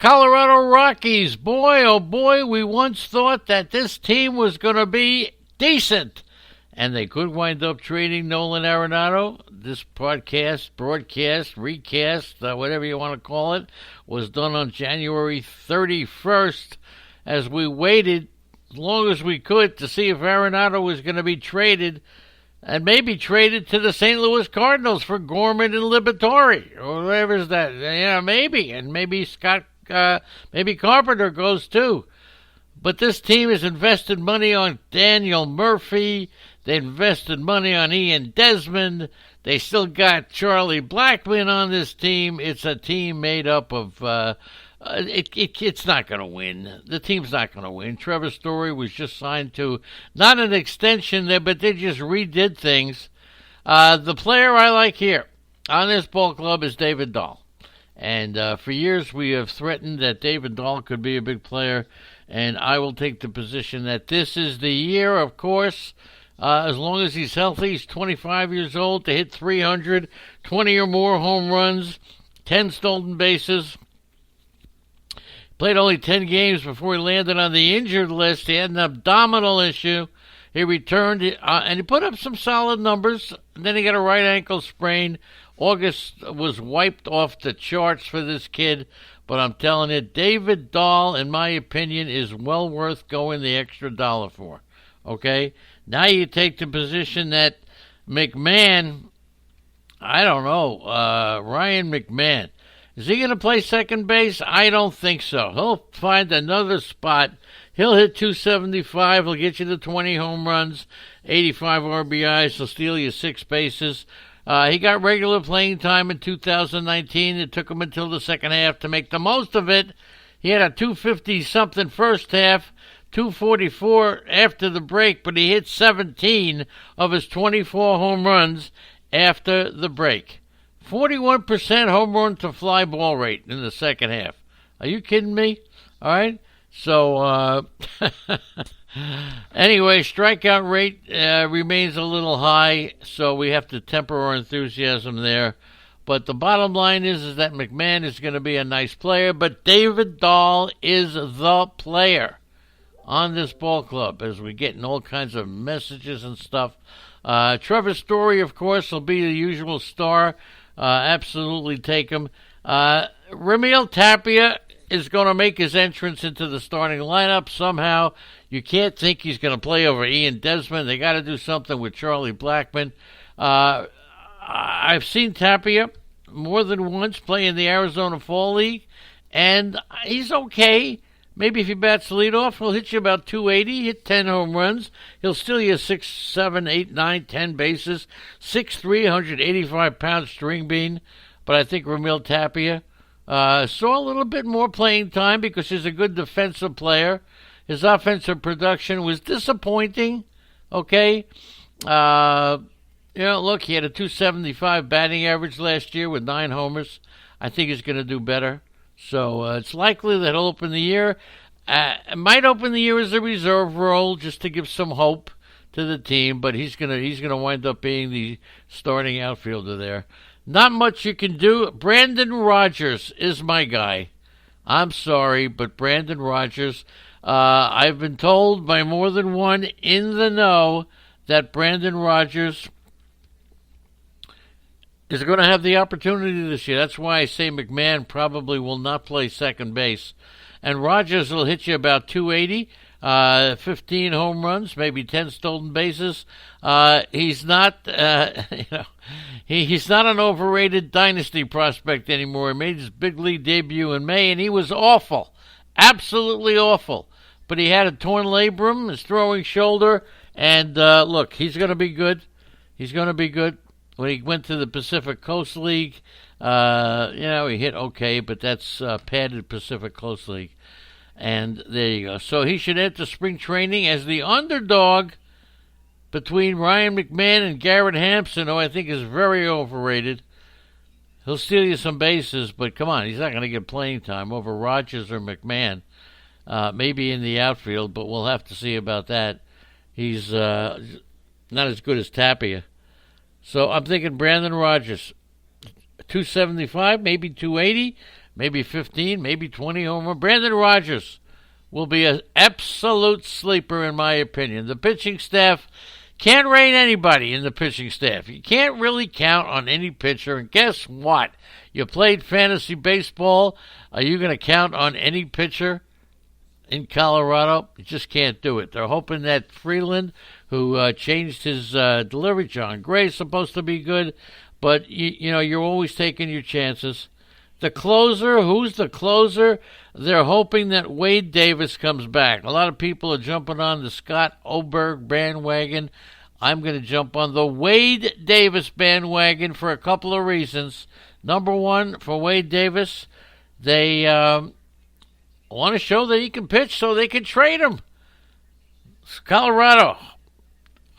Colorado Rockies, boy, oh boy, we once thought that this team was going to be decent. And they could wind up trading Nolan Arenado. This broadcast, recast, whatever you want to call it, was done on January 31st as we waited as long as we could to see if Arenado was going to be traded and maybe traded to the St. Louis Cardinals for Gorman and Liberatore or whatever's that. Yeah, maybe. And maybe maybe Carpenter goes too. But this team has invested money on Daniel Murphy. They invested money on Ian Desmond. They still got Charlie Blackmon on this team. It's a team made up of... it's not going to win. The team's not going to win. Trevor Story was just signed to not an extension there, but they just redid things. The player I like here on this ball club is David Dahl. And for years we have threatened that David Dahl could be a big player, and I will take the position that this is the year, of course, as long as he's healthy. He's 25 years old, to hit 300, 20 or more home runs, 10 stolen bases. Played only 10 games before he landed on the injured list. He had an abdominal issue. He returned, and he put up some solid numbers. And then he got a right ankle sprain. August was wiped off the charts for this kid. But I'm telling you, David Dahl, in my opinion, is well worth going the extra dollar for. Okay? Now you take the position that McMahon, I don't know, Ryan McMahon. Is he going to play second base? I don't think so. He'll find another spot. He'll hit 275. He'll get you to 20 home runs, 85 RBIs. He'll steal you 6 bases. He got regular playing time in 2019. It took him until the second half to make the most of it. He had a 250-something first half, 244 after the break, but he hit 17 of his 24 home runs after the break. 41% home run to fly ball rate in the second half. Are you kidding me? All right. So, anyway, strikeout rate remains a little high, so we have to temper our enthusiasm there. But the bottom line is that McMahon is going to be a nice player, but David Dahl is the player on this ball club as we get in all kinds of messages and stuff. Trevor Story, of course, will be the usual star. Absolutely take him. Ramil Tapia is going to make his entrance into the starting lineup somehow. You can't think he's going to play over Ian Desmond. They got to do something with Charlie Blackmon. I've seen Tapia more than once play in the Arizona Fall League, and he's okay. Maybe if he bats leadoff, he'll hit you about 280, hit 10 home runs. He'll steal you 6, 7, 8, 9, 10 bases, 6'3", 185-pound string bean. But I think Ramil Tapia saw a little bit more playing time because he's a good defensive player. His offensive production was disappointing, okay? Look, he had a 275 batting average last year with 9 homers. I think he's going to do better. So it's likely that he'll open the year. Might open the year as a reserve role just to give some hope to the team, but he's gonna wind up being the starting outfielder there. Not much you can do. Brandon Rogers is my guy. I'm sorry, but Brandon Rogers. I've been told by more than one in the know that Brandon Rogers is going to have the opportunity this year. That's why I say McMahon probably will not play second base. And Rogers will hit you about 280, 15 home runs, maybe 10 stolen bases. He's not, he's not an overrated dynasty prospect anymore. He made his big league debut in May, and he was awful, absolutely awful. But he had a torn labrum, his throwing shoulder, and look, he's going to be good. He's going to be good. When he went to the Pacific Coast League, he hit okay, but that's padded Pacific Coast League. And there you go. So he should enter spring training as the underdog between Ryan McMahon and Garrett Hampson, who I think is very overrated. He'll steal you some bases, but come on, he's not going to get playing time over Rogers or McMahon. Maybe in the outfield, but we'll have to see about that. He's not as good as Tapia. So I'm thinking Brandon Rogers, 275, maybe 280. maybe 15, maybe 20 home runs. Brandon Rogers will be an absolute sleeper, in my opinion. The pitching staff can't rate anybody in the pitching staff. You can't really count on any pitcher. And guess what? You played fantasy baseball. Are you going to count on any pitcher in Colorado? You just can't do it. They're hoping that Freeland, who changed his delivery, John Gray's supposed to be good, but you know, you're always taking your chances. The closer, who's the closer? They're hoping that Wade Davis comes back. A lot of people are jumping on the Scott Oberg bandwagon. I'm going to jump on the Wade Davis bandwagon for a couple of reasons. Number one, for Wade Davis, they want to show that he can pitch so they can trade him. Colorado,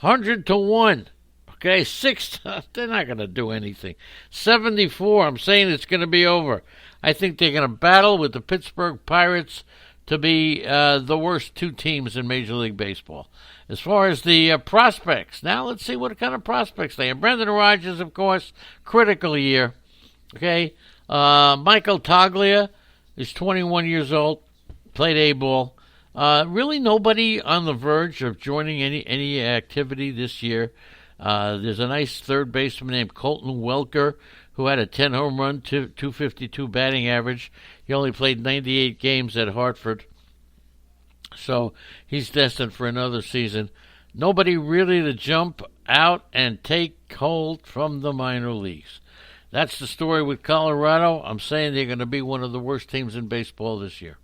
100-1. Okay, 6, they're not going to do anything. 74, I'm saying it's going to be over. I think they're going to battle with the Pittsburgh Pirates to be the worst two teams in Major League Baseball. As far as the prospects, now let's see what kind of prospects they have. Brendan Rodgers, of course, critical year. Okay, Michael Toglia is 21 years old, played A-ball. Really nobody on the verge of joining any activity this year. There's a nice third baseman named Colton Welker who had a 10 home run, 252 batting average. He only played 98 games at Hartford, so he's destined for another season. Nobody really to jump out and take hold from the minor leagues. That's the story with Colorado. I'm saying they're going to be one of the worst teams in baseball this year.